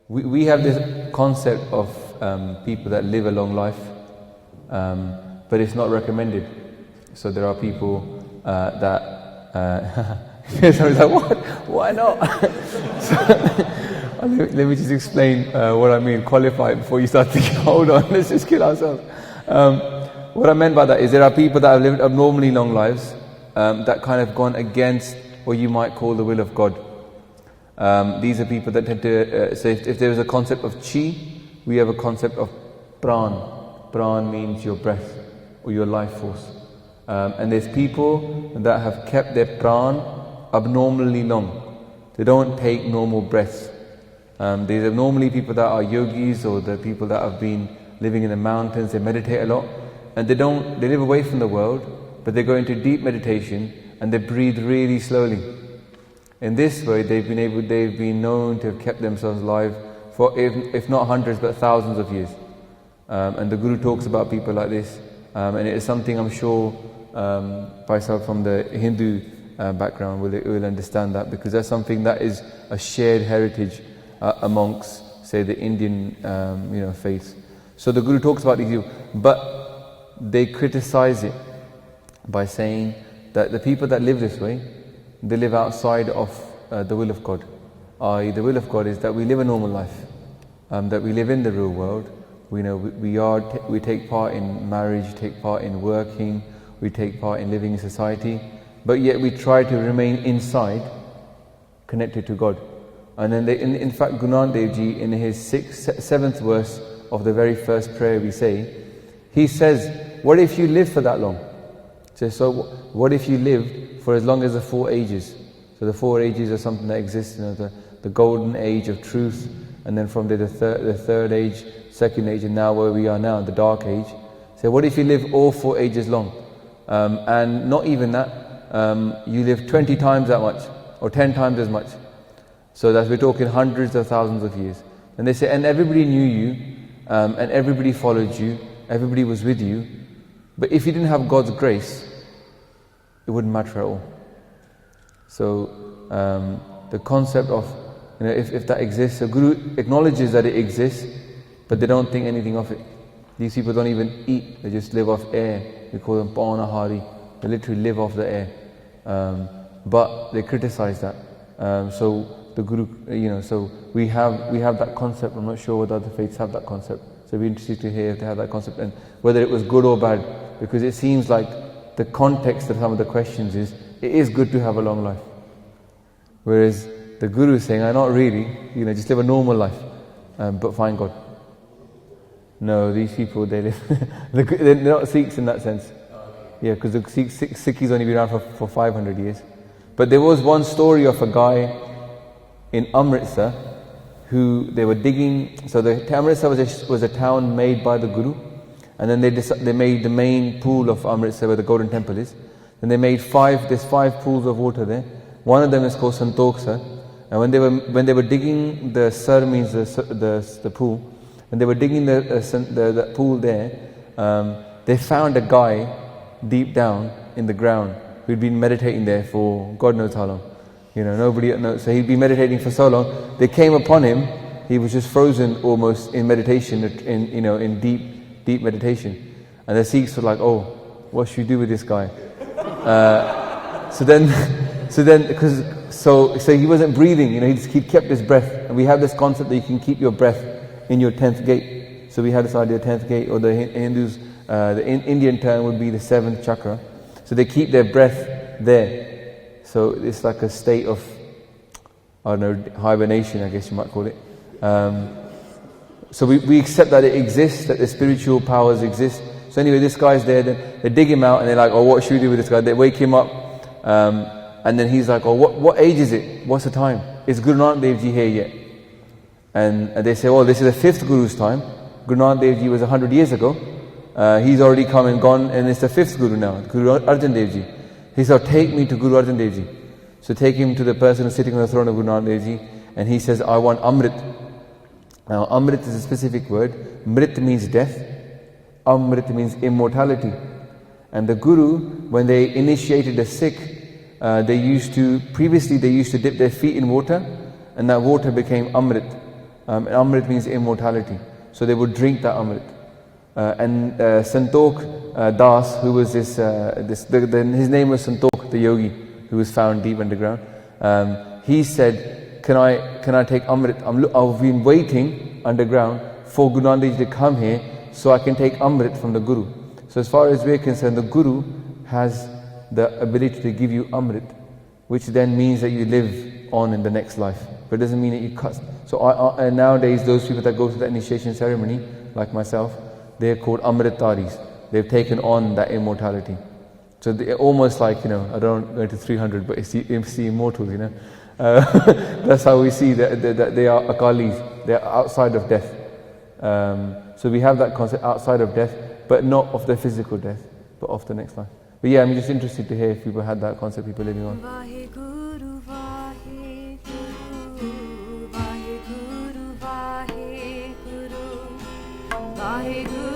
We have this concept of people that live a long life, but it's not recommended. So there are people that somebody's like, what? Why not? So, let me just explain what I mean. Qualify it before you start thinking, hold on, let's just kill ourselves. What I meant by that is there are people that have lived abnormally long lives that kind of gone against what you might call the will of God. These are people that tend to say if there is a concept of chi, we have a concept of pran. Pran means your breath or your life force. And there's people that have kept their pran abnormally long. They don't take normal breaths. These are normally people that are yogis or the people that have been living in the mountains. They meditate a lot, and they live away from the world, but they go into deep meditation and they breathe really slowly. In this way, they've been known to have kept themselves alive for, if not hundreds, but thousands of years. And the Guru talks about people like this, and it is something I'm sure myself from the Hindu background will understand that, because that's something that is a shared heritage amongst, say, the Indian faith. So the Guru talks about these people, but they criticize it by saying that the people that live this way, they live outside of the will of God. The will of God is that we live a normal life, that we live in the real world. We take part in marriage, take part in working, we take part in living in society, but yet we try to remain inside, connected to God. And then in fact, Guru Nanak Dev Ji, in his 7th verse of the very first prayer we say, he says, what if you live for that long? So what if you lived for as long as the 4 ages? So the 4 ages are something that exists, the golden age of truth, and then from there the third age, second age, and now where we are now, the dark age. So what if you live all 4 ages long? And not even that, you live 20 times that much, or 10 times as much. So that we're talking hundreds of thousands of years. And they say, and everybody knew you, and everybody followed you, everybody was with you, but if you didn't have God's grace, it wouldn't matter at all. So the concept of, if that exists, the Guru acknowledges that it exists, but they don't think anything of it. These people don't even eat, they just live off air. We call them Pawnahari. They literally live off the air. But they criticize that. So the Guru, so we have that concept. I'm not sure whether other faiths have that concept. So it'd be interesting to hear if they have that concept and whether it was good or bad, because it seems like the context of some of the questions is, it is good to have a long life. Whereas the Guru is saying, not really, just live a normal life, but find God. No, these people, they live, they're not Sikhs in that sense. Yeah, because the Sikhs only been around for 500 years. But there was one story of a guy in Amritsar who they were digging. So Amritsar was a town made by the Guru, and then they made the main pool of Amritsar where the Golden Temple is. Then they made there's 5 pools of water there. One of them is called Santokh Sar. And when they were digging, the Sar means the pool, and they were digging the pool there, they found a guy deep down in the ground who'd been meditating there for God knows how long. Nobody knows. So he'd been meditating for so long. They came upon him. He was just frozen almost in meditation, in deep meditation. And the Sikhs were like, "Oh, what should we do with this guy?" So he wasn't breathing. He kept his breath. And we have this concept that you can keep your breath in your 10th gate. So we have this idea, 10th gate, or the Hindus, the Indian term would be the 7th chakra. So they keep their breath there. So it's like a state of, hibernation, I guess you might call it. So we accept that it exists, that the spiritual powers exist. So anyway, this guy's there, then they dig him out and they're like, "Oh, what should we do with this guy?" They wake him up, and then he's like, "Oh, what age is it? What's the time? Is Guru Nanak Dev Ji here yet?" And they say, "Oh, this is the 5th Guru's time. Guru Nanak Dev Ji was 100 years ago. He's already come and gone, and it's the 5th Guru now, Guru Arjan Dev Ji." He said, "Take me to Guru Arjan Dev Ji." So take him to the person who's sitting on the throne of Guru Nanak Dev Ji, and he says, "I want Amrit." Now Amrit is a specific word. Mrit means death. Amrit means immortality. And the Guru, when they initiated a Sikh, previously they used to dip their feet in water, and that water became Amrit. And Amrit means immortality. So they would drink that Amrit. And Santokh Das, who was his name was Santokh, the yogi, who was found deep underground. He said, "Can I take Amrit? I've been waiting underground for Guru Nanak to come here, so I can take Amrit from the Guru." So as far as we're concerned, the Guru has the ability to give you Amrit, which then means that you live on in the next life. But it doesn't mean that you cut. So nowadays, those people that go to the initiation ceremony, like myself, they're called Amritaris. They've taken on that immortality. So they're almost like, I don't go into 300, but it's the immortals, That's how we see that they are Akalis. They're outside of death. So we have that concept outside of death, but not of the physical death, but of the next life. But yeah, I'm just interested to hear if people had that concept, people living on. Vaheguru, Vaheguru, Vaheguru, Vaheguru, Vaheguru.